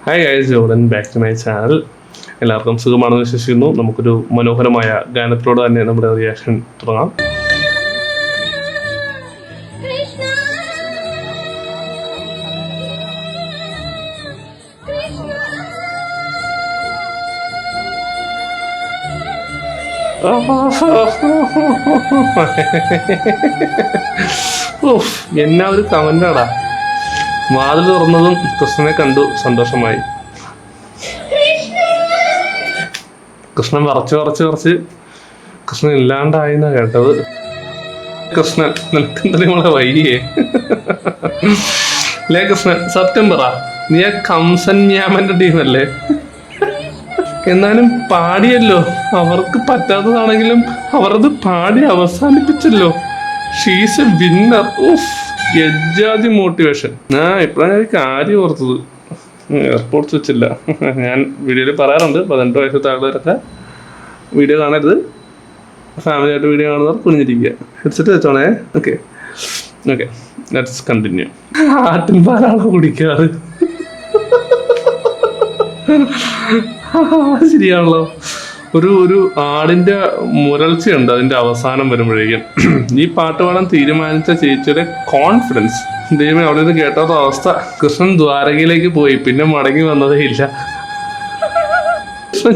Hi guys, Jordan back to my channel. എല്ലാവർക്കും സുഖമാണെന്ന് വിശ്വസിക്കുന്നു. നമുക്കൊരു മനോഹരമായ ഗാനത്തിലൂടെ തന്നെ നമ്മുടെ റിയാക്ഷൻ തുടങ്ങാം. എന്നാ ഒരു കമന്റാടാ. വാതിൽ തുറന്നതും കൃഷ്ണനെ കണ്ടു സന്തോഷമായി. കൃഷ്ണൻ വറച്ച് കൃഷ്ണൻ ഇല്ലാണ്ടായിന്നാ കേട്ടത്. കൃഷ്ണൻ നിനക്കെന്താ നമ്മളെ വൈകിയേ അല്ലേ? കൃഷ്ണൻ സത്യം പറ, നീ ആ കംസൻ ന്യാമന്റെ ടീമല്ലേ? എന്നാലും പാടിയല്ലോ. അവർക്ക് പറ്റാത്തതാണെങ്കിലും അവരത് പാടി അവസാനിപ്പിച്ചല്ലോ. She's a winner. എജാതി മോട്ടിവേഷൻ. ഇപ്പോഴാണ് ഞാൻ കാര്യം ഓർത്തത്. എയർപോർട്ട്സ് വെച്ചില്ല. ഞാൻ വീഡിയോയിൽ പറയാറുണ്ട്, 18 വയസ്സ് താഴെവരൊക്കെ വീഡിയോ കാണരുത്. ഫാമിലിയായിട്ട് വീഡിയോ കാണുന്നവർ കുഞ്ഞിരിക്കുക. ഹെഡ്സെറ്റ് വെച്ചോണേ. Okay let's continue. ആട്ടിൻ പാലാണോ കുടിക്കാറ്? ശരിയാണല്ലോ. ഒരു ആടിന്റെ മുരൾച്ചയുണ്ട് അതിന്റെ അവസാനം വരുമ്പോഴേക്കും. ഈ പാട്ട് പാടാൻ തീരുമാനിച്ച ചേച്ചിയുടെ കോൺഫിഡൻസ്, ദൈവം അവിടെ നിന്ന് കേട്ടാത്ത അവസ്ഥ. കൃഷ്ണൻ ദ്വാരകയിലേക്ക് പോയി, പിന്നെ മടങ്ങി വന്നതേ ഇല്ല.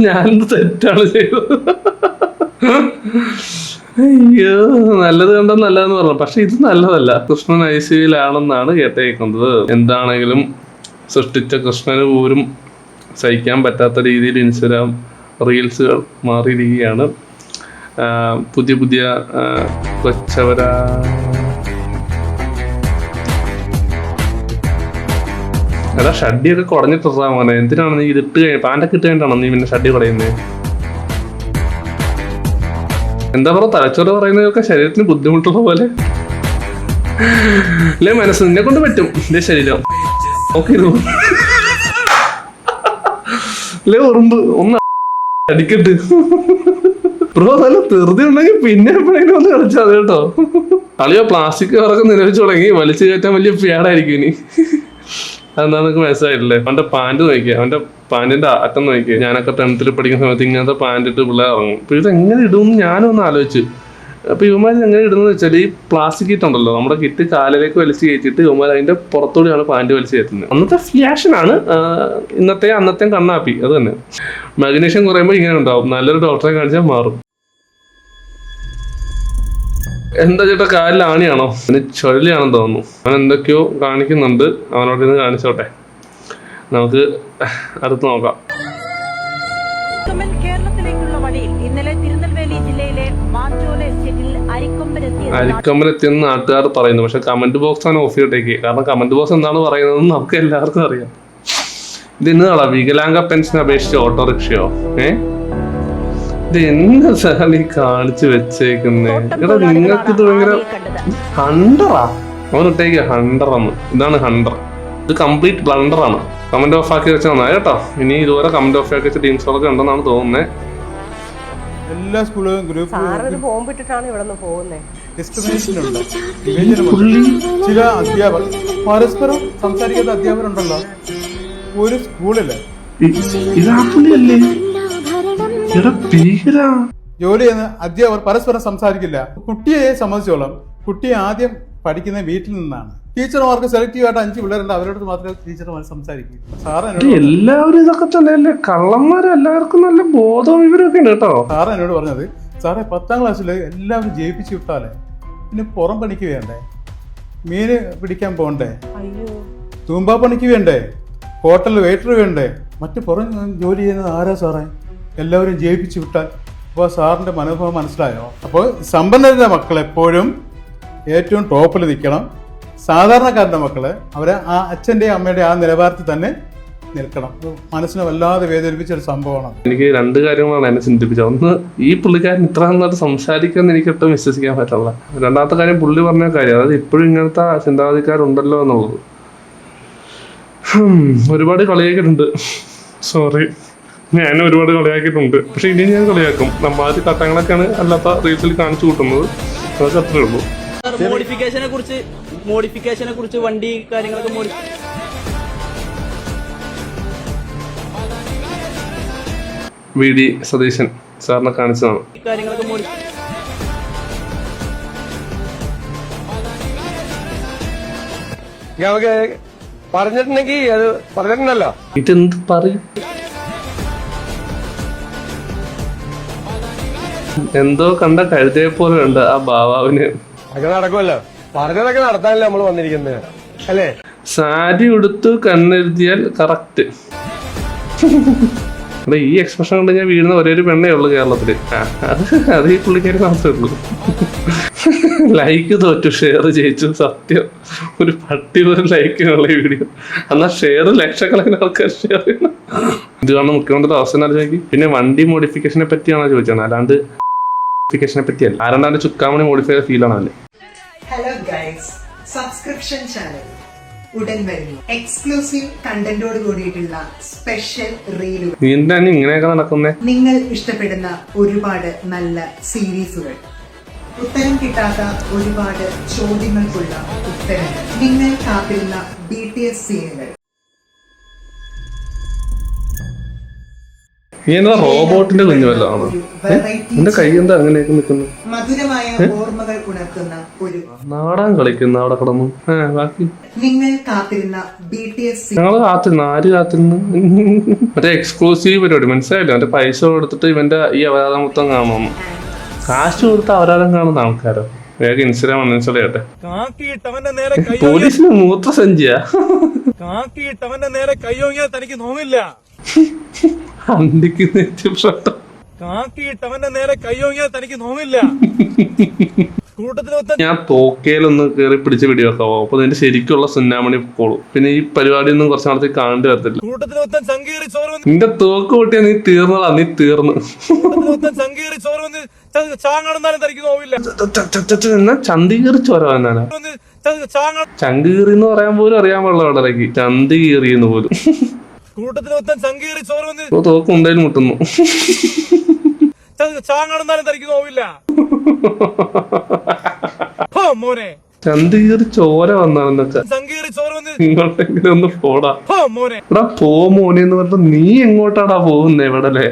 ഞാനെന്ത് തെറ്റാണ് ചെയ്തത്? അയ്യോ, നല്ലത് കണ്ടാ നല്ലതെന്ന് പറഞ്ഞു. പക്ഷെ ഇത് നല്ലതല്ല. കൃഷ്ണൻ ഐസിയിലാണെന്നാണ് കേട്ടേക്കുന്നത്. എന്താണെങ്കിലും സൃഷ്ടിച്ച കൃഷ്ണന് പോലും സഹിക്കാൻ പറ്റാത്ത രീതിയിൽ ഇൻസ്റ്റഗ്രാം റീൽസുകൾ മാറിയിരിക്കുകയാണ്. പുതിയ കൊച്ചവരാ എടാ, ഷഡ്ഡിയൊക്കെ കുടഞ്ഞിട്ടാ മോനെ. എന്തിനാണ് നീ ഇതിട്ട് പാൻ്റൊക്കെ ഇട്ട് കഴിഞ്ഞിട്ടാണോ നീ പിന്നെ ഷഡ്ഡി കുടയുന്നത്? എന്താ പറയുക, തലച്ചോറ് പറയുന്നതൊക്കെ ശരീരത്തിന് ബുദ്ധിമുട്ടുള്ള പോലെ അല്ലേ? മനസ്സ് നിന്നെ കൊണ്ട് പറ്റും. ഇതേ ശരീരം നോക്കിയിരുന്നു അല്ലേ? ഉറുമ്പ് ഒന്ന് അടിക്കട്ട് ബ്രോ. നല്ല തെറുതി ഉണ്ടെങ്കിൽ പിന്നെ എപ്പോഴെങ്കിലും ഒന്ന് കളിച്ചാൽ അത് കേട്ടോ. കളിയോ പ്ലാസ്റ്റിക് കവറൊക്കെ നിലവിച്ച് തുടങ്ങി വലിച്ചു കയറ്റാൻ വലിയ പേടായിരിക്കും ഇനി. അതെന്താ നിനക്ക് മനസ്സിലായിട്ടില്ലേ? അവന്റെ പാൻറ് നോക്കിയ, അവന്റെ പാൻറിന്റെ അറ്റം നോക്കിയ. ഞാനൊക്കെ 10th പഠിക്കുന്ന സമയത്ത് ഇങ്ങനത്തെ പാൻറ് ഇട്ട് പിള്ളേർ ഇറങ്ങും. അപ്പൊ ഇതെങ്ങനെ ഇടും ഞാനും ഒന്ന് ആലോചിച്ച്. അപ്പൊ ഇവന്മാർ എങ്ങനെ ഇടുന്നത് വെച്ചാൽ, ഈ പ്ലാസ്റ്റിക് കിറ്റ് ഉണ്ടല്ലോ, നമ്മുടെ കിറ്റ് കാലിലേക്ക് വലിച്ചു കയറ്റിട്ട് ഇവന്മാർ അതിന്റെ പുറത്തോടെയാണ് പാൻറ് വലിച്ചു കയറ്റുന്നത്. അന്നത്തെ ഫാഷനാണ്. അന്നത്തെ കണ്ണാപ്പി അത് തന്നെ. മാഗ്നീഷ്യം കുറയുമ്പോൾ ഇങ്ങനെ ഉണ്ടാവും. നല്ലൊരു ഡോക്ടറെ കാണിച്ചാൽ മാറും. എന്താ ചേട്ടാ, കാലിൽ ആണിയാണോ? അവന് ചുഴലിയാണെന്ന് തോന്നുന്നു. അവൻ എന്തൊക്കെയോ കാണിക്കുന്നുണ്ട്. അവനോട് ഇന്ന് കാണിച്ചോട്ടെ. നമുക്ക് അടുത്ത് നോക്കാം. അരിക്കൊമ്പലെത്തിയെന്ന് നാട്ടുകാർ പറയുന്നു. പക്ഷെ കമന്റ് ബോക്സ് ആണ് ഓഫ് ചെയ്തിട്ടേക്ക്. കാരണം കമന്റ് ബോക്സ് എന്താണ് പറയുന്നതെന്ന് നമുക്ക് എല്ലാവർക്കും അറിയാം. ഇത് ഇന്നതാ വികലാംഗ പെൻഷൻ അപേക്ഷിച്ച് ഓട്ടോറിക്ഷയോ? ഇത് എന്താ സാർ ഈ കാണിച്ചു വെച്ചേക്കുന്നേ? എടാ, നിങ്ങൾക്ക് ഇത് ഭയങ്കര ഹണ്ടറാ. അവനിട്ടേക്ക് ഹണ്ടറന്ന്. ഇതാണ് ഹണ്ടർ. ഇത് കംപ്ലീറ്റ് ബ്ലണ്ടറാണ്. കമന്റ് ഓഫ് ആക്കി വെച്ചാൽ നന്നായി കേട്ടോ. ഇനി ഇതുപോലെ കമന്റ് ഓഫ് ആക്കി വെച്ച ടീംസുകളൊക്കെ ഉണ്ടെന്നാണ് തോന്നുന്നത്. എല്ലാ സ്കൂളുകളും ഗ്രൂപ്പ് ചില അധ്യാപകർ പരസ്പരം സംസാരിക്കാത്ത അധ്യാപകരുണ്ടല്ലോ ഒരു സ്കൂളില്. ജോലി ചെയ്യുന്ന അധ്യാപകർ പരസ്പരം സംസാരിക്കില്ല. കുട്ടിയെ സംബന്ധിച്ചോളം കുട്ടിയെ ആദ്യം പഠിക്കുന്ന വീട്ടിൽ നിന്നാണ്. ടീച്ചർമാർക്ക് സെലക്റ്റീവ് ആയിട്ട് 5 പിള്ളേരുണ്ട്. അവരോട് മാത്രമേ ടീച്ചർമാർ സംസാരിക്കൂ. എല്ലാവരും ഇതൊക്കെ തന്നെയല്ലേ? കള്ളന്മാരും എല്ലാവർക്കും നല്ല ബോധവും ഇവരൊക്കെ ഉണ്ട് കേട്ടോ. സാറ് എന്നോട് പറഞ്ഞത്, സാറേ 10ാം ക്ലാസ്സിൽ എല്ലാവരും ജയിപ്പിച്ചു വിട്ടാലേ പിന്നെ പുറം പണിക്ക് വേണ്ടേ, മീന് പിടിക്കാൻ പോകണ്ടേ, തൂമ്പാ പണിക്ക് വേണ്ടേ, ഹോട്ടലിൽ വെയിറ്റർ വേണ്ടേ, മറ്റു പുറം ജോലി ചെയ്യുന്നത് ആരാ സാറേ? എല്ലാവരും ജയിപ്പിച്ചു വിട്ടാൽ. അപ്പോൾ സാറിൻ്റെ മനോഭാവം മനസ്സിലായോ? അപ്പോൾ സമ്പന്നരുടെ മക്കൾ എപ്പോഴും ഏറ്റവും ടോപ്പിൽ നിൽക്കണം. സാധാരണക്കാരുടെ മക്കള് അവരെ ആ അച്ഛൻ്റെയും അമ്മയുടെയും ആ നിലവാരത്തിൽ തന്നെ നിൽക്കണം. മനസ്സിനെ വല്ലാതെ വേദനിപ്പിച്ചൊരു സംഭവമാണ്. എനിക്ക് 2 കാര്യങ്ങളാണ് എന്നെ ചിന്തിപ്പിച്ചത്. ഒന്ന്, ഈ പുള്ളിക്കാരൻ ഇത്ര നന്നായിട്ട് സംസാരിക്കാന്ന് എനിക്ക് ഒട്ടും വിശ്വസിക്കാൻ പറ്റില്ല. രണ്ടാമത്തെ കാര്യം, പുള്ളി പറഞ്ഞ കാര്യം, അതായത് ഇപ്പോഴും ഇങ്ങനത്തെ ചിന്താഗതിക്കാരുണ്ടല്ലോ എന്നുള്ളത്. ഒരുപാട് കളിയാക്കിയിട്ടുണ്ട്. സോറി, ഞാൻ ഒരുപാട് കളിയാക്കിയിട്ടുണ്ട്. പക്ഷെ ഇനി ഞാൻ കളിയാക്കും. നമ്മളാദ്യ ഘട്ടങ്ങളൊക്കെയാണ് അല്ലാത്ത റീൽസിൽ കാണിച്ചു കൂട്ടുന്നത്. അതൊക്കെ അത്രേ ഉള്ളൂ. മോഡിഫിക്കേഷനെ കുറിച്ച് വണ്ടി കാര്യങ്ങളൊക്കെ VD സതീശൻ സാറിനെ കാണിച്ചതാണ്. പറഞ്ഞിട്ടുണ്ടെങ്കിൽ അത് പറഞ്ഞിട്ടുണ്ടല്ലോ. ഇതെന്ത് പറയും? എന്തോ കണ്ട കഴുതയെ പോലെ ഉണ്ട് ആ ബാബാവിന്. അങ്ങനെ നടക്കുമല്ലോ, പറഞ്ഞതൊക്കെ നടത്താനല്ലേ നമ്മൾ വന്നിരിക്കുന്നത് അല്ലേ? സാരി ഉടുത്തു കണ്ണെഴുതിയാൽ കറക്റ്റ്. അല്ല ഈ എക്സ്പ്രഷൻ കൊണ്ട് ഞാൻ വീഴുന്ന ഒരേ ഒരു പെണ്ണേ ഉള്ളു കേരളത്തില്. അത് ഈ പുള്ളിക്കാരി മാത്രമേ ഉള്ളൂ. ലൈക്ക് തോറ്റു, ഷെയർ ജയിച്ചു. സത്യം, ഒരു പട്ടി പോലും ലൈക്കിനുള്ള ഈ വീഡിയോ. എന്നാൽ ഷെയർ ലക്ഷക്കണക്കിന് ആൾക്കാർ ഷെയർ ചെയ്യണം. ഇത് കാണുന്ന മുഖ്യമന്ത്രിയുടെ അവസ്ഥ ആലോചിക്കും. പിന്നെ വണ്ടി മോഡിഫിക്കേഷനെ പറ്റിയാണോ ചോദിച്ചത്, അല്ലാണ്ട് മോഡിഫിക്കേഷനെ പറ്റിയല്ല. ആരണ്ടാണ്ട് ചുക്കാമണി മോഡിഫൈ ചെയ്ത ഫീൽ ആണല്ലേ. ഹലോ ഗൈസ്, സബ്സ്ക്രിപ്ഷൻ ചാനൽ ഉടൻ വരുന്നു. എക്സ്ക്ലൂസീവ് കണ്ടന്റോട് കൂടിയിട്ടുള്ള സ്പെഷ്യൽ റീലുകൾ. നീ എന്താണ് ഇങ്ങനെയൊക്കെ നടക്കുന്നേ? നിങ്ങൾ ഇഷ്ടപ്പെടുന്ന ഒരുപാട് നല്ല സീരീസുകൾ, ഉത്തരം കിട്ടാത്ത ഒരുപാട് ചോദ്യങ്ങൾക്കുള്ള ഉത്തരങ്ങൾ, നിങ്ങൾ കാത്തിരുന്ന BTS സീനുകൾ. നീ എന്താ റോബോട്ടിന്റെ കുഞ്ഞുമല്ലോ ആണ്? എന്റെ കൈ എന്താ അങ്ങനെയൊക്കെ നിൽക്കുന്നു? മധുരമായ ഓർമ്മകൾ ഉണർത്തുന്ന ഒരു നാടകം കളിക്കുന്ന അവിടെ കിടന്നു. ബാക്കി നിങ്ങൾ കാത്തിരുന്ന BTS ഞങ്ങള് കാത്തിരുന്നു. ആര് കാത്തിരുന്നു? മറ്റേ എക്സ്ക്ലൂസീവ് പരിപാടി മനസ്സിലായില്ലോ. മറ്റേ പൈസ കൊടുത്തിട്ട് ഇവന്റെ ഈ അവതാരം മൊത്തം കാണുന്നു. കാശ് കൊടുത്ത് അവതാരം കാണുന്ന ആൾക്കാരോ? വേഗം ഇൻസ്റ്റാഗ്രാം അൺഇൻസ്റ്റാൾ ചെയ്യട്ടെ. പോലീസിന് മൂത്രസഞ്ചിയാ. കാക്കിയിട്ടവന്റെ നേരെ കയ്യോങ്ങിയാൽ തനിക്ക് നോവില്ല. കാക്കിയിട്ടവന്റെ നേരെ കയ്യോങ്ങിയാൽ തനിക്ക് നോവില്ല. കൂട്ടത്തിലൊത്ത ഞാൻ തോക്കയിലൊന്ന് കയറി പിടിച്ച് വെടിവെക്കാവോ? അപ്പൊ നിന്റെ ശരിക്കുള്ള സുന്നാമണി പോളും. പിന്നെ ഈ പരിപാടി ഒന്നും കുറച്ച് നാളത്തേക്ക് കാണേണ്ടി വരത്തില്ല. കൂട്ടത്തിലൊത്തൻ സംഗീറി ചോറ് വന്ന് നിന്റെ തോക്ക് പൊട്ടിയാ നീ തീർന്നതാ, നീ തീർന്ന്. കൂട്ടത്തിലൊത്തൻ സംഗീറി ചോറ് വന്ന് ചാങ്ങണെന്നാലും തനിക്ക് നോവില്ല. എന്നാ ചന്തി കീറി ചോരവാനാണ്. ചങ്ക് കീറി എന്ന് പറയാൻ പോലും അറിയാൻ പാടില്ല. വളരേക്ക് ചന്തി കീറിയെന്ന് പോലും. കൂട്ടത്തിലൊത്തൻ സംഗീറി ചോറ് വന്ന് തോക്ക് ഉണ്ടായാലും മുട്ടുന്നു. ചാങ്ങണെന്നാലും തനിക്ക് നോവില്ല. മോനെ ചന്തി കീറി ചോര വന്നാണെന്നൊക്കെ സംഗീറി ചോറ് വന്ന് ഇങ്ങോട്ടെങ്കിലും ഒന്ന് പോടാ. മോനെ എടാ പോ മോനെ എന്ന് പറഞ്ഞ നീ എങ്ങോട്ടാടാ പോകുന്നേ? ഇവിടെ അല്ലേ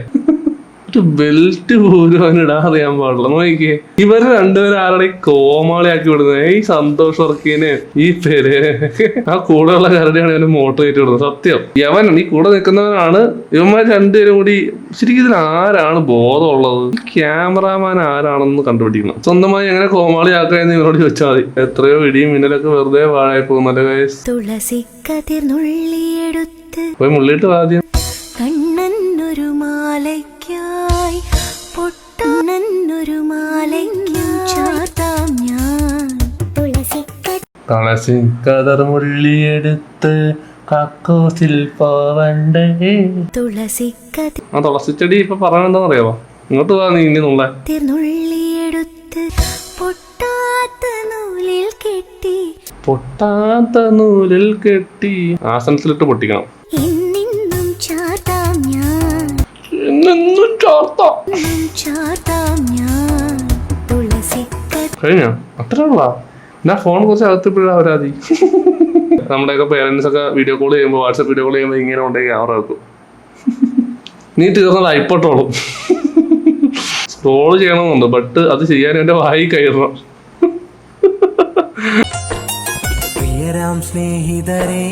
ഒരു ബെൽറ്റ് പോലും അവനിടാൻ അറിയാൻ പാടില്ല. നോക്കിക്കേ, ഇവര് രണ്ടുപേരും ആരുടെ കോമാളിയാക്കി വിടുന്നത്. ഈ സന്തോഷ് വർക്കീനെ ഈ പേരേനൊക്കെ ആ കൂടെയുള്ള കരടിയാണ് ഇവന് മോട്ടിവേറ്റ് വിടുന്നത്. സത്യം, യവൻ ഈ കൂടെ നിൽക്കുന്നവനാണ്. ഇവന്മാർ രണ്ടുപേരും കൂടി ശരിക്കും ഇതിൽ ആരാണ് ബോധമുള്ളത്? ഈ ക്യാമറാമാൻ ആരാണെന്ന് കണ്ടുപിടിക്കണം. സ്വന്തമായി എങ്ങനെ കോമാളിയാക്കാന്ന് ഇവരോട് ചോദിച്ചാൽ മതി. എത്രയോ ഇടിയും മിന്നലൊക്കെ വെറുതെ വാഴായി പോകുന്നല്ലേ ഗൈസ്. പോയി മുള്ളിയിട്ട് ആദ്യം കണ്ണന്നൊരു മാലയ്ക്കായി പൊട്ടനൊരു മാലയ്ക്കും ചാർത്താം ഞാൻ തുളസി കതർ മുള്ളിയെടുത്ത് കക്കോസിൽ പോവണ്ടേ. തുളസിക്കതിർ ആ തുളസിച്ചെടി ഇപ്പൊ പറയണെന്താന്ന് അറിയാവോ? ഇങ്ങോട്ട് പോവാ നീ ഇനി നുള്ള നുള്ളിയെടുത്ത് പൊട്ടാത്ത നൂലിൽ കെട്ടി പൊട്ടാത്ത നൂലിൽ കെട്ടി ആസനത്തിലിട്ട് പൊട്ടിക്കണം. ഇന്നിന്നും ചാർത്താം ഞാൻ എന്നെന്നും ചോർത്താം. ചാർത്താം ഞാൻ തുളസിക്കതിർ. കഴിഞ്ഞ അത്ര ഉള്ള ഞാൻ ഫോൺ കുറച്ച് അകത്തിപ്പോഴാ വരാതി. നമ്മുടെയൊക്കെ പേരൻസ് ഒക്കെ വീഡിയോ കോൾ ചെയ്യുമ്പോൾ, വാട്സപ്പ് വീഡിയോ കോൾ ചെയ്യുമ്പോൾ ഇങ്ങനെ കൊണ്ടേ ക്യാമറ വെക്കും. നീ തീർന്നത് ആയിപ്പോട്ടോളും. സ്ക്രോൾ ചെയ്യണമെന്നുണ്ട്, ബട്ട് അത് ചെയ്യാൻ എന്റെ വായി കയറണം. പ്രിയരാം സ്നേഹിതരെ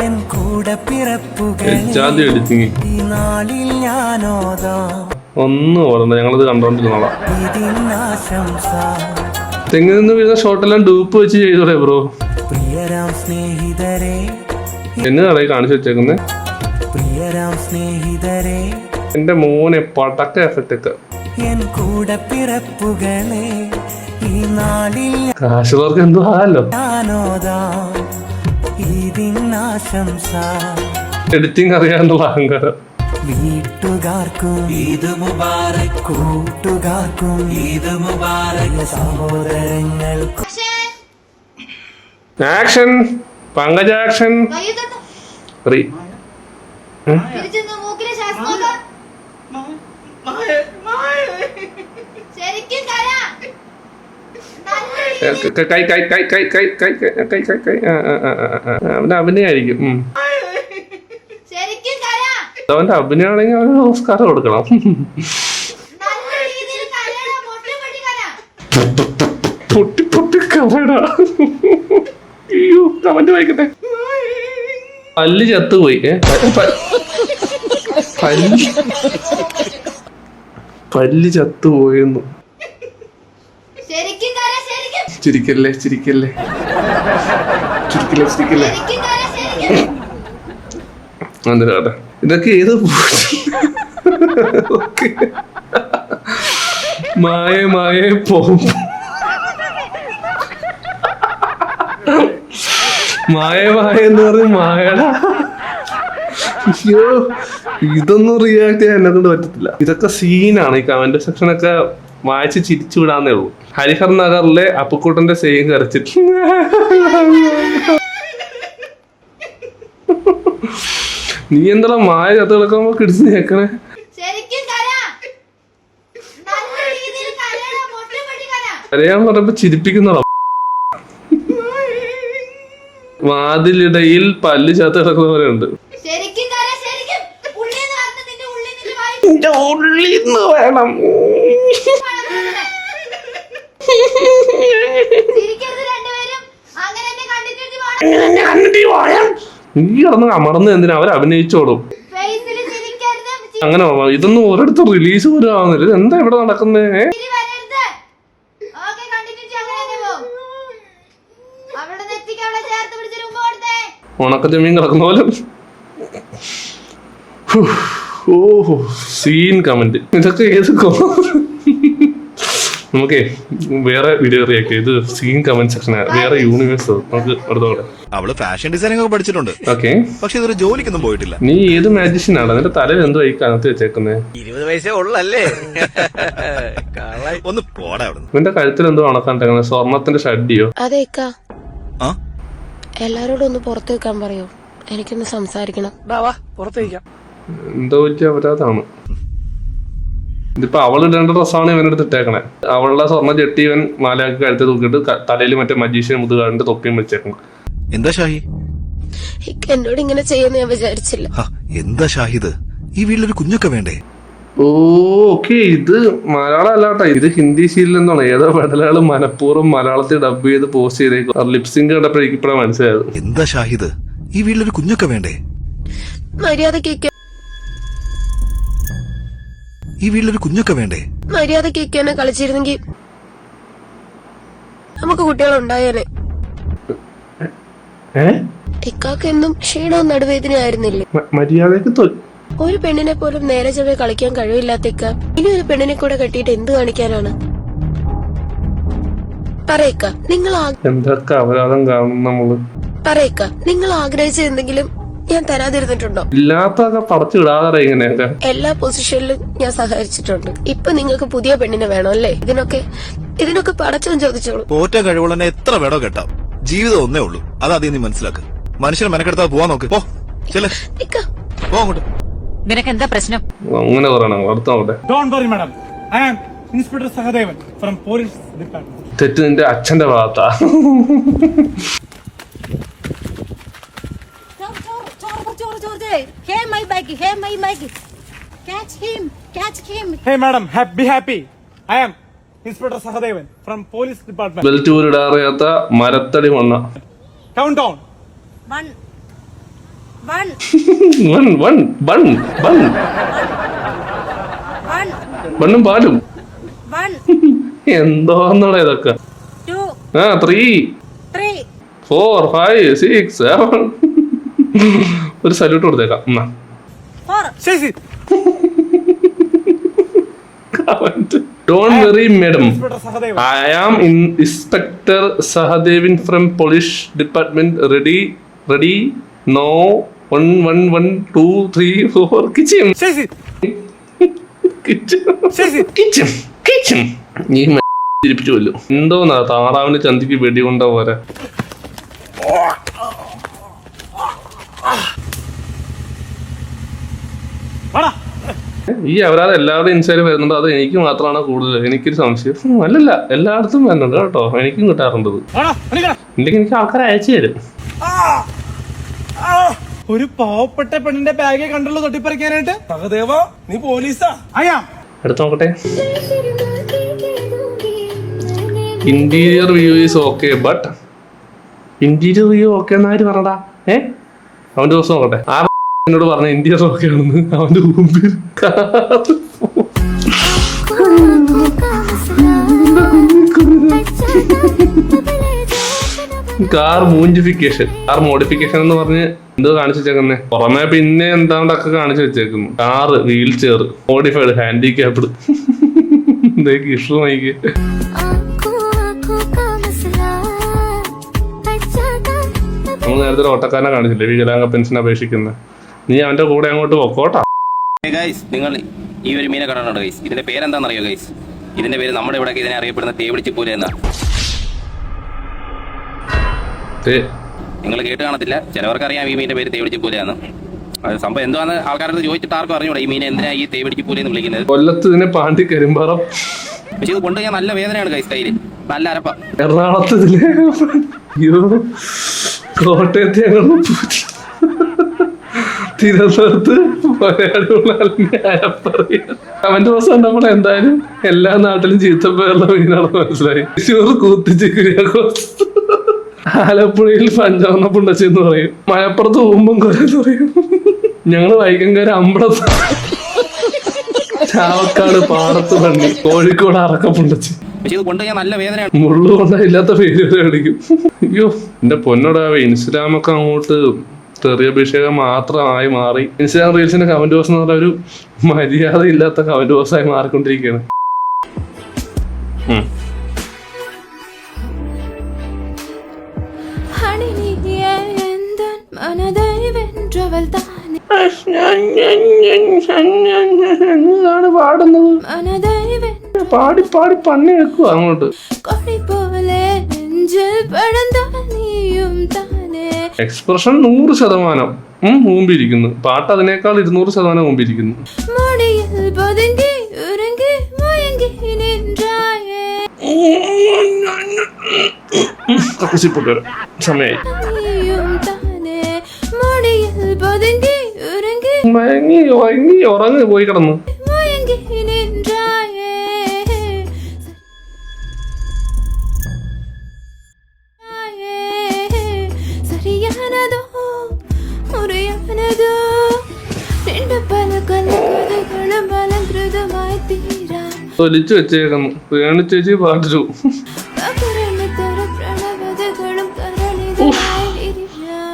എൻ കൂടെ ജാതി എടുത്തി നാളിൽ ഞാനോതാം ഒന്നും ഓർമ്മ. ഞങ്ങളിത് കണ്ടോണ്ടിരുന്നോളാം. ഇതിനാശംസ. തെങ്ങിൽ നിന്ന് വീഴുന്ന ഷോട്ടെല്ലാം ഡൂപ്പ് വെച്ച് ചെയ്തോളെ ബ്രോ. പ്രിയരാം സ്നേഹിതരെ എന്നെ കടയിൽ കാണിച്ചു വെച്ചേക്കുന്നേ. പ്രിയരാം സ്നേഹിതരെ എന്റെ മോനെ പടക്ക എഫക്റ്റ് ഒക്കെ. എൻ കൂടെ പിറപ്പുകളെ ഈ നാളിൽ കാശുള്ളവർക്ക് എന്തോ ആലോ. ഞാനോതാം ഇതിനാശംസ. എഡിറ്റിംഗ് അറിയാനുള്ള അഹങ്കാരം. വീട്ടുകാർക്കും ഈദ് മുബാറക്, കൂട്ടുകാർക്കും ഈദ് മുബാറക്, സഹോദരങ്ങൾക്കും. Action Pankaja action. അവന്റെ അഭിനയായിരിക്കും. അവന്റെ അഭിനയാണെങ്കിൽ അവന് ഓസ്കാർ കൊടുക്കണം. പൊട്ടി പൊട്ടി കവടാ. അയ്യോ കമന്റ് വായിക്കട്ടെ. പല്ല് ചത്തുപോയി. പല്ല് ചത്തുപോയെന്നു. ചിരിക്കല്ലേ ചിരിക്കല്ലേ ചിരിക്കല്ലേ ചിരിക്കല്ലേ. എന്തിനാട്ടെ ഇതൊക്കെ ഏത് മായേ മായേ പോകും. മായ മായ എന്ന് പറഞ്ഞ് മായടാ. അയ്യോ ഇതൊന്നും റിയാക്ട് ചെയ്യാൻ എന്നെ കൊണ്ട് പറ്റത്തില്ല. ഇതൊക്കെ സീനാണ്. ഈ കമന്റ് സെക്ഷനൊക്കെ വായിച്ച് ചിരിച്ചു വിടാന്നേ ഉള്ളൂ. ഹരിഹർ നഗറിലെ അപ്പുക്കുട്ടന്റെ സെയിം കരച്ചിട്ട് നീ എന്താ മായ ചത്ത് കിടക്കുമ്പോ കിടിച്ച് കേക്കണേ. കരയാൻ പറഞ്ഞപ്പോ ചിരിപ്പിക്കുന്നതാ. വാതിലിടയിൽ പല്ല് ചത്ത് കിടക്കുന്നവരുണ്ട്. ഉള്ളിന്ന് വേണം. നീ കിടന്ന് അമർന്ന് എന്തിനാ അവർ അഭിനയിച്ചോളും. അങ്ങനെ ഇതൊന്നും ഒരിടത്തും റിലീസ് പോലും ആവുന്നില്ല. ഇത് എന്താ ഇവിടെ നടക്കുന്നേ? ഉണക്കച്ചെമ്മീൻ കിടക്കുന്ന പോലെ. ഓഹോ സീൻ കമന്റ്. ഇതൊക്കെ ഏത് നമുക്കേ വേറെ വീഡിയോ റിയാക്ട്. ഇത് സീൻ കമന്റ് സെക്ഷനാ, വേറെ യൂണിവേഴ്സ്. നമുക്ക് അടുത്തോടെ. അവള് ഫാഷൻ ഡിസൈനിങ് ഒക്കെ പഠിച്ചിട്ടുണ്ട്, ഓക്കെ. പക്ഷെ ഇതൊരു ജോലിക്കൊന്നും പോയിട്ടില്ല. നീ ഏത് മാജിഷ്യനാണ്? നിന്റെ തലയിൽ എന്തോ ഈ കനത്ത് വെച്ചേക്കുന്നേ? 20 വയസ്സേ ഉള്ളല്ലേ? ഒന്ന് പോടാ അവിടെ. നിന്റെ കഴുത്തിൽ എന്തോ ഉണക്കാണ്ടിരിക്കുന്നത്? സ്വർണത്തിന്റെ ഷഡ്ഡിയോ? അതേക്കാ ആ എല്ലാരോടും ഒന്ന് പുറത്ത് വെക്കാൻ പറയോ? എനിക്കൊന്ന് സംസാരിക്കണം. പുറത്തേക്കാം. എന്തോ വലിയ അപരാധമാണ്. ഇതിപ്പോ അവളിടേണ്ട ഡ്രസ്സാണ് ഇവനെടുത്ത് ഇട്ടേക്കണേ. അവളുടെ സ്വർണ്ണ ജെട്ടി ഇവൻ മാലയാക്കി കഴുത്ത് തൂക്കിയിട്ട് തലയിൽ മറ്റേ മജീഷ്യൻ മുതുകാടിന്റെ തൊപ്പിയും വെച്ചേക്കണം. എന്താ ഷാഹി? എന്നോട് ഇങ്ങനെ ചെയ്യുമെന്ന് ഞാൻ വിചാരിച്ചില്ല. എന്താ ഷാഹിദ്? ഈ വീട്ടിലൊരു കുഞ്ഞൊക്കെ വേണ്ടേ? ഓക്കെ ഇത് മലയാളം അല്ലാട്ടോ, ഇത് ഹിന്ദി സീരിയൽ എന്നാണ്. ഏതോ പെടലാള് മനഃപൂർവ്വം മലയാളത്തിൽ ഡബ് ചെയ്ത് പോസ്റ്റ് ചെയ്തേക്കും. ലിപ്സിംഗ് കണ്ടപ്പോഴേക്ക് ഇപ്പഴാണ് മനസ്സിലായത്. എന്താ ഷാഹിദ്? ഈ വീട്ടിലൊരു കുഞ്ഞൊക്കെ വേണ്ടേ? മര്യാദക്ക് ഈ വീട്ടിലൊരു കുഞ്ഞൊക്കെ വേണ്ടേ? മര്യാദക്ക് കളിച്ചിരുന്നെങ്കിൽ നമുക്ക് കുട്ടികളുണ്ടായേനെ. ഇക്കാക്ക് എന്നും ക്ഷീണവും നടുവേദന ആയിരുന്നില്ലേ? മര്യാദക്ക് ഒരു പെണ്ണിനെ പോലും നേരെ ചൊവ്വേ കളിക്കാൻ കഴിവില്ലാത്ത ഇക്ക ഇനി ഒരു പെണ്ണിനെ കൂടെ കെട്ടിയിട്ട് എന്ത് കാണിക്കാനാണ്? പറയക്ക നിങ്ങൾ എന്തൊക്കെ അപരാധം കാണും നമ്മള്. പറയക്ക നിങ്ങൾ ആഗ്രഹിച്ച എന്തെങ്കിലും ഞാൻ തരാതിരുന്നിട്ടുണ്ടോ? ഇല്ലാത്തൊക്കെ പടച്ചു വിടാതെ ഇങ്ങനെയൊക്കെ. എല്ലാ പൊസിഷനിലും ഞാൻ സഹകരിച്ചിട്ടുണ്ട്. ഇപ്പൊ നിങ്ങൾക്ക് പുതിയ പെണ്ണിനെ വേണോ അല്ലേ? ഇതിനൊക്കെ പടച്ചോൻ ചോദിച്ചോളൂ. പോറ്റ കഴിവുള്ള എത്ര വേണോ കേട്ടാം. ജീവിതം ഒന്നേ ഉള്ളൂ, അതാദ്യം നീ മനസ്സിലാക്കുക. മനുഷ്യനെ മെനക്കെടുത്താ പോവാൻ നോക്ക്. പോ ചെല്ലേ, പോ അങ്ങോട്ട്. നിനക്ക് എന്താ പ്രശ്നം? അങ്ങനെ പറയണം. അടുത്ത നോട്ടെ. Don't worry, madam. I am Inspector Sahadevan from Police Department. തെറ്റ് നിന്റെ അച്ഛന്റെ ഭാഗത്താ. Hey, madam, be happy. I am Inspector Sahadevan from Police Department. Belt പോലും ഇടാറിയാത്ത മരത്തടി മണ്ണ. Count down. 1 ബണ്ണും പാലും എന്തോന്നാണ് ഇതൊക്കെ? 3 4 5 6 7. ഒരു സല്യൂട്ട് കൊടുത്തേക്കാം. Don't worry, madam. I am Inspector Sahadevan from Police Department. Ready? No. 1 1 1 2 3 4. Kitchen. നീ തിരിപ്പിച്ചുവല്ലോ. എന്തോന്നാ താറാവിന്റെ ചന്തിക്ക് വെടികൊണ്ട പോലെ. ഈ അവരാതെ എല്ലാവരുടെയും ഇൻസൈഡ് വരുന്നുണ്ട്. അത് എനിക്ക് മാത്രമാണ് കൂടുതൽ. എനിക്കൊരു സംശയം. അല്ലല്ല, എല്ലായിടത്തും വരുന്നുണ്ട് കേട്ടോ. എനിക്കും കിട്ടാറുണ്ട്. ഇല്ലെങ്കിൽ എനിക്ക് ആൾക്കാരെ അയച്ചു തരും. ഒരു പാവപ്പെട്ട പെണ്ണിന്റെ ബാഗെ കണ്ടുള്ളൂ തൊട്ടിപ്പറിക്കാനായിട്ട്. സഹദേവ നീ പോലീസാ? അയ്യാം എടുത്ത് നോക്കട്ടെ. Interior view is okay but interior view okay എന്നാര് പറഞ്ഞടാ? അവന്റെ ദിവസം നോക്കട്ടെ. ആ എന്നോട് പറഞ്ഞ ഇന്റീരിയർ ഓക്കെ ആണെന്ന്. അവന്റെ മുമ്പിൽ കാർ മോഡിഫിക്കേഷൻ എന്ന് പറഞ്ഞ് എന്തോ കാണിച്ചു വെച്ചേക്കുന്നേ. പുറമെ പിന്നെ എന്താണ്ടൊക്കെ കാണിച്ചു വെച്ചേക്കുന്നു. Car, wheel chair, modified, handicapped. എന്തേക്ക് ഇഷ്ടം നോക്കി. നമ്മൾ നേരത്തെ ഒരു ഓട്ടക്കാരനെ കാണിച്ചില്ലേ വികലാംഗ പെൻഷൻ അപേക്ഷിക്കുന്നത്. നീ അവന്റെ കൂടെ അങ്ങോട്ട് പൊക്കോട്ടാ. നിങ്ങൾ ഈ ഒരു മീനെ കണ്ടിട്ടുണ്ടോ ഗൈസ്? ഇതിന്റെ പേരെന്താണെന്നറിയോ ഗൈസ്? ഇതിന്റെ പേര് നമ്മുടെ ഇവിടെ ഇതിനെ അറിയപ്പെടുന്ന തേവിടിച്ചിപ്പൂല എന്നാ. നിങ്ങൾ കേട്ട് കാണത്തില്ല, ചിലവർക്ക് അറിയാം ഈ മീനിന്റെ പേര് തേവിടിച്ചിപ്പൂലയാണ്. അത് സംഭവം എന്താന്ന് ആൾക്കാരുടെ ചോദിച്ചിട്ട് ആർക്കും അറിഞ്ഞൂടാ ഈ മീനെ എന്തിനാ ഈ തേവിടിച്ചിപ്പൂല എന്ന് വിളിക്കുന്നത്. കൊല്ലത്ത് ഇതിനെ പാണ്ടി കരിമ്പാറം. പക്ഷെ ഇത് കൊണ്ടുപോയാൽ നല്ല വേദനയാണ് ഗൈസ്, കയ്യില് നല്ല അരപ്പ. എറണാകുളത്ത് ഇതിലെ കോട്ടയത്ത് ഞങ്ങൾ തിരുവനന്തപുരത്ത് അവന്റെ ദിവസം നമ്മൾ എന്തായാലും എല്ലാ നാട്ടിലും ചീത്തപ്പേറുള്ള മീനാണെന്ന് മനസ്സിലായി. തൃശ്ശൂർ കൂത്തിച്ച് കുര്യാക്കോസ്, ആലപ്പുഴയിൽ പഞ്ചവർണ്ണ പുണ്ടച്ചി എന്ന് പറയും, മലപ്പുറത്ത് ഊമ്പൻകൊല എന്ന് പറയും, ഞങ്ങള് വൈകങ്കര അമ്പലത്ത്, ചാവക്കാട് പാടത്ത് പണ്ണി, കോഴിക്കോട് അറക്കപ്പുണ്ടച്ചി. നല്ല വേദനയാണ്. മുള്ളു കൊണ്ടാ ഇല്ലാത്ത പേര് അടിക്കും. അയ്യോ എന്റെ പൊന്നോടാവേ, ഇൻസ്റ്റാഗ്രാമൊക്കെ അങ്ങോട്ട് തെറിയഭിഷേകം മാത്രമായി മാറി. ഇൻസ്റ്റാഗ്രാം റീൽസിന്റെ കമന്റ് ബോക്സ് എന്ന് പറഞ്ഞ ഒരു മര്യാദ ഇല്ലാത്ത കമന്റ് ബോക്സ് ആയി മാറിക്കൊണ്ടിരിക്കുകയാണ്. പാടുന്നത് പാടി പാടി പണി വെക്കുക അങ്ങോട്ട്. എക്സ്പ്രഷൻ 100% മുമ്പിരിക്കുന്നു. പാട്ട് അതിനേക്കാൾ 200% മുമ്പിരിക്കുന്നു. സമയായി. ഉറങ്ങി പോയി കിടന്നു. ഒലിച്ചു വെച്ചേക്കുന്നു. വേണു ചേച്ചി പാട്ടു.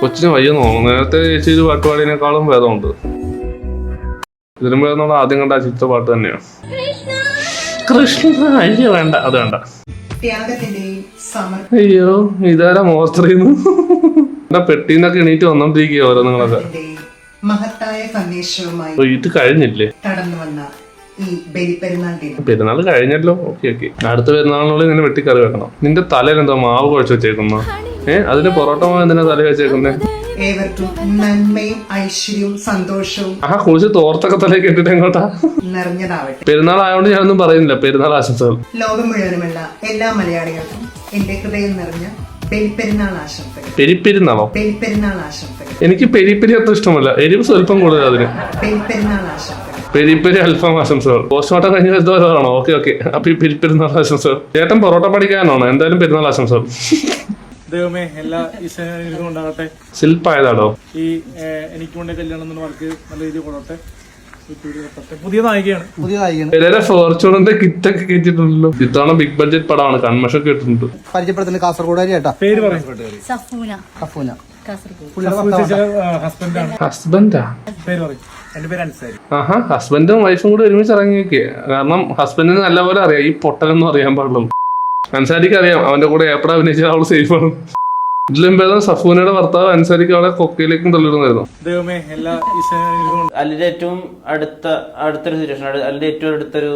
കൊച്ചിന് വയ്യെന്ന് തോന്നുന്നു. നേരത്തെ ചേച്ചി ഒരു പാട്ടുപാടിനേക്കാളും ഭേദമുണ്ട്. ഇതിനും ഭേദം ആദ്യം കണ്ട ചിത്ര പാട്ട് തന്നെയാണ്. കൃഷ്ണ അയ്യോ വേണ്ട, അത് വേണ്ട. അയ്യോ ഇതാരാ മോസ്ത്രീന്ന് പെട്ടീന്നൊക്കെ എണീറ്റ് വന്നോണ്ടിരിക്കുക ഓരോന്നുങ്ങളൊക്കെ. മഹത്തായ സന്ദേശവുമായി ഇത് കഴിഞ്ഞില്ലേ? കടന്നു വന്ന ഈ ബലിപ്പെരുന്നാൾ ദിനം. പെരുന്നാൾ കഴിഞ്ഞല്ലോ. Okay okay. അടുത്ത പെരുന്നാളിനുള്ളിൽ ഇങ്ങനെ വെട്ടിക്കറി വെക്കണം. നിന്റെ തലയിൽ എന്തോ മാവ് കുഴച്ച് വെച്ചേക്കുന്ന? അതിന് പൊറോട്ട മാവ് എന്തിനാ തല വെച്ചേക്കുന്നേ? ഏവർക്കും നന്മയും ഐശ്വര്യവും സന്തോഷവും കുളിച്ച് തോർത്തൊക്കെ തലയിൽ കെട്ടിട്ട് എങ്ങോട്ടാ നിറഞ്ഞതാവട്ടെ. പെരുന്നാൾ ആയതുകൊണ്ട് ഞാനൊന്നും പറയുന്നില്ല. പെരുന്നാൾ ആശംസകൾ. ലോകം മുഴുവനുമുള്ള എല്ലാ മലയാളികൾക്കും എന്റെ ഹൃദയം നിറഞ്ഞ ബലിപ്പെരുന്നാൾ ആശംസകൾ. പെരിപ്പെരുന്നാളോ? ബലിപ്പെരുന്നാൾ ആശംസകൾ. എനിക്ക് പെരിപ്പെരി അത്ര ഇഷ്ടമല്ല. എരിവ് സ്വല്പം കൂടുതൽ അതിന്. ബലിപ്പെരുന്നാൾ ആശംസകൾ. പെരിപ്പെരി അൽഫാം ആശംസകൾ. പോസ്റ്റ്മോർട്ടം കഴിഞ്ഞ എന്തോരാണോ? Okay okay. അപ്പൊ ഈ പെരിപ്പെരുന്നാൾ ആശംസകൾ. ചേട്ടൻ പൊറോട്ട പഠിക്കാനാണോ? എന്തായാലും പെരുന്നാൾ ആശംസകൾ. ദൈവമേ എല്ലാ ഈശ്വരനും ഉണ്ടാകട്ടെ. ശില്പായതാണോ? ഈ എനിക്ക് കൊണ്ട് കല്യാണം എന്ന വർക്ക് നല്ല രീതിയിൽ കൊള്ളട്ടെ. പുതിയ നായികയാണ്. പെരേര ഫോർച്യൂണറിന്റെ കിറ്റൊക്കെ കേട്ടിട്ടുണ്ടല്ലോ. ഇത്തവണ ബിഗ് ബഡ്ജറ്റ് പടമാണ്. കൺമഷം കേട്ടിട്ടുണ്ട്. പരിചയപ്പെടുത്തുന്നത് കാസർഗോഡ് ചേട്ടാ. പേര് പറയും. ഹസ്ബൻഡാ? പേര് പറയും. എന്റെ പേര് അൻസാരി. ആഹാ, ഹസ്ബൻഡും വൈഫും കൂടെ ഒരുമിച്ച് ഇറങ്ങിയൊക്കെ. കാരണം ഹസ്ബൻഡിന് നല്ലപോലെ അറിയാം ഈ പൊട്ടലെന്നും അറിയാൻ പാടുള്ളൂ. അൻസാരിക്ക് അറിയാം അവന്റെ കൂടെ എപ്പോഴാ അഭിനയിച്ചാൽ അവള് സേഫാണ്. ഇതിലും ഭേദം സഫൂനയുടെ ഭർത്താവ് അൻസാരിക്ക് അവളെ കൊക്കയിലേക്കും തള്ളിടുന്നായിരുന്നു. ദൈവമേ എല്ലാ ഈശ്വരനും. അതിന്റെ ഏറ്റവും അടുത്തൊരു സിറ്റുവേഷൻ, അതിന്റെ ഏറ്റവും അടുത്തൊരു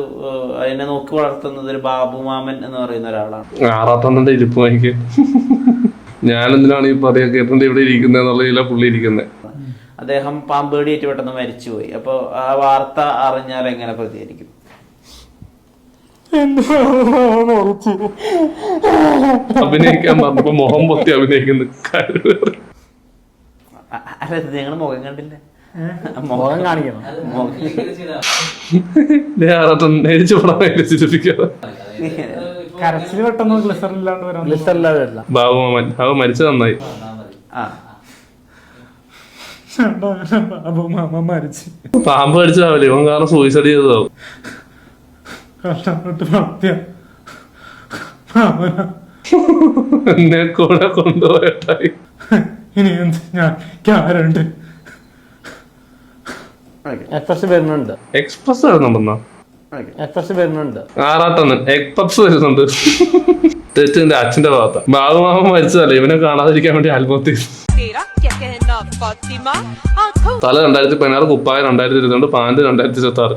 അതിനെ നോക്കി വളർത്തുന്നത് ഒരു ബാബു മാമൻ എന്ന് പറയുന്ന ഒരാളാണ്. ആറാത്തന്നെ ഇരിപ്പ് വാങ്ങിക്ക്. ഞാനെന്തിനാണ് ഈ പറയാ കേട്ടിട്ട് ഇവിടെ ഇരിക്കുന്നതെന്നുള്ള പുള്ളി ഇരിക്കുന്നത്. അദ്ദേഹം പാമ്പേടിയേറ്റ് പെട്ടെന്ന് മരിച്ചുപോയി. അപ്പൊ ആ വാർത്ത അറിഞ്ഞാൽ എങ്ങനെ പ്രതികരിക്കും? അഭിനയിക്കാൻ പറഞ്ഞപ്പോ മുഖം പൊത്തി അഭിനയിക്കുന്നു. അല്ല നിങ്ങൾ മുഖം കണ്ടില്ല, മുഖം കാണിക്കണം. കരച്ചിൽ പെട്ടെന്ന് ഗ്ലിസറിൻ ഇല്ലാണ്ട് വരാം. ഗ്ലിസറില്ലാതെ വരില്ല. ബാബുമാമൻ അവ മരിച്ചത് നന്നായി. ബാബുമാമ മരിച്ചു. പാമ്പ് കടിച്ചതാവില്ല, ഇവൻ കാരണം സൂയിസൈഡ് ചെയ്തതാവും. കഷ്ടപ്പെട്ട് വളർത്തിയ എന്നെ കൂടെ കൊണ്ടുപോയിട്ടായി. ഇനി എന്ത് ഞാൻ ക്യാരുണ്ട്. എക്സ്പ്രസ് വരുന്നുണ്ട്. എക്സ്പ്രസ് വരുന്നുണ്ടെന്നോ? എക്സ്പ്രസ് വരുന്നുണ്ട്. ആറാട്ടണ്ണൻ എക്സ്പ്രസ് വരുന്നുണ്ട്. തെറ്റിന്റെ അച്ഛന്റെ ഭാഗത്ത. ബാബുമാമ മരിച്ചതല്ലേ, ഇവനെ കാണാതിരിക്കാൻ വേണ്ടി ആത്മഹത്യ. തല 2016, കുപ്പായ 2022, പാന്റ് 2026.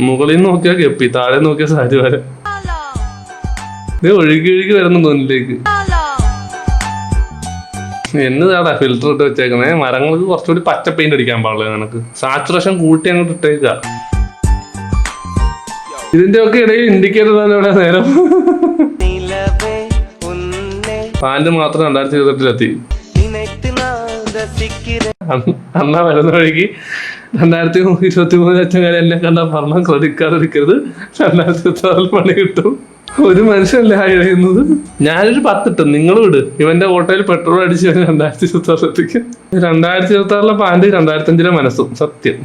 മുകളിൽ നിന്ന് നോക്കിയാൽ കെപ്പി, താഴെ നോക്കിയാൽ സാരി വരെ. ഇത് ഒഴുകി ഒഴുകി വരുന്ന തോന്നിലേക്ക്. എന്നതാടാ ഫിൽറ്റർ ഇട്ട് വെച്ചേക്കുന്നേ. മരങ്ങൾക്ക് കുറച്ചുകൂടി പച്ച പെയിന്റ് അടിക്കാൻ പാടില്ല. നിനക്ക് സാച്ചുറേഷൻ കൂട്ടി അങ്ങോട്ട് ഇട്ടേക്ക. ഇതിന്റെ ഒക്കെ ഇടയിൽ ഇൻഡിക്കേറ്റർ തന്നെ ഇവിടെ നേരം. പാന്റ് മാത്രം 2022 അന്നാ വരുന്ന വഴിക്ക് 2023 അച്ഛൻകാരെ എന്നെ കണ്ടാ പറഞ്ഞ ക്രെഡിറ്റ് കാർഡ് എടുക്കരുത്, 2026 പണി കിട്ടും. ഒരു മനുഷ്യനല്ലേ എഴുതുന്നത്. ഞാനൊരു 10 ഇട്ടു, നിങ്ങളും ഇട്. ഇവന്റെ ഓട്ടോയിൽ പെട്രോൾ അടിച്ച് 2026 എത്തിക്കും. 2026 പാന്റ് 2005 മനസ്സും. സത്യം.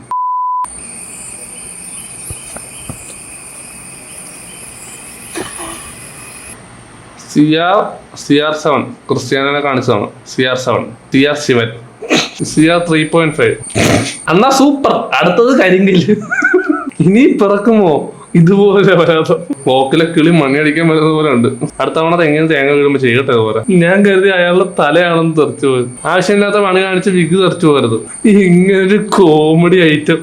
CR7 ക്രിസ്ത്യാനെ കാണിച്ചതാണ്. CR7 CR7 CR 3.5. അന്നാ സൂപ്പർ. അടുത്തത് കരിങ്കില്. ഇനി പിറക്കുമോ ഇതുപോലെ വരാതെ? പോക്കിലെ കിളി മണിയടിക്കാൻ വരുന്നത് പോലെ ഉണ്ട്. അടുത്ത തവണ എങ്ങനെ തേങ്ങ വീഴുമ്പോ ചെയ്യട്ടെ പോലെ. ഞാൻ കരുതി അയാളുടെ തലയാണെന്ന് തെറിച്ചു പോയത്. ആവശ്യമില്ലാത്ത പണി കാണിച്ച് വിഗ് തെറിച്ചു പോരുത്. ഇങ്ങനൊരു കോമഡി ഐറ്റം.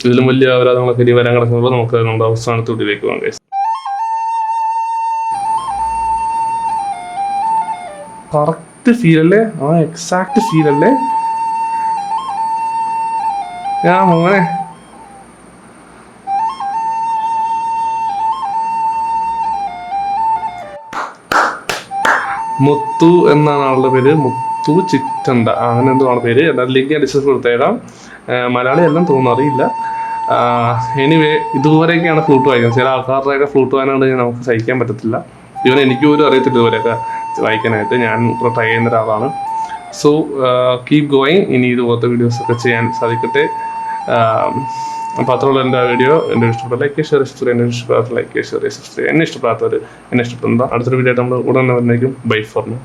ഇതിലും വലിയ അപരാധങ്ങളൊക്കെ ഇനി വരാൻ കിടക്കുമ്പോൾ നമുക്ക് നമ്മുടെ അവസാനത്തോട്ടിലേക്ക് പോകാം. കറക്റ്റ് ഫീലല്ലേ? ആ എക്സാക്ട് ഫീലല്ലേ? ഞാൻ മോനെ മുത്തു എന്നാണ് ആളുടെ പേര്. മുത്തു ചിറ്റണ്ട അങ്ങനെ എന്തോ ആണ് പേര്. ലിങ്ക് ഞാൻ ഡിസ്ക്രിപ്ഷൻ കൊടുത്തേക്കാം. മലയാളി എല്ലാം തോന്നുന്നു, അറിയില്ല. എനിവേ ഇതുപോലെയൊക്കെയാണ് ഫ്ലൂട്ട് വായിക്കുന്നത്. ചില ആൾക്കാരുടെയൊക്കെ ഫ്ലൂട്ട് വായനാണ് നമുക്ക് സഹിക്കാൻ പറ്റത്തില്ല. ഇവൻ എനിക്ക് പോലും അറിയത്തില്ല ഇതുപോലെയൊക്കെ വായിക്കാനായിട്ട്. ഞാൻ ഇപ്പോൾ ട്രൈ ചെയ്യുന്ന ഒരാളാണ്. So keep going. ഇനി ഇതുപോലത്തെ വീഡിയോസൊക്കെ ചെയ്യാൻ സാധിക്കട്ടെ. അപ്പോൾ അത്രയുള്ള എൻ്റെ വീഡിയോ. എൻ്റെ ഇഷ്ടപ്പെട്ട ലൈക്ക് ഷെയർ സബ്സ്ക്രൈബ്. എൻ്റെ ഇഷ്ടപ്പെടാത്ത ലൈക്ക് ഷെയർ സബ്സ്ക്രൈബ്. എന്നെ ഇഷ്ടപ്പെടാത്തവർ എന്നെ ഇഷ്ടപ്പെടുന്ന അടുത്തൊരു വീഡിയോ ആയിട്ട് നമ്മൾ ഉടനെ വരുന്നേക്കും. By for now.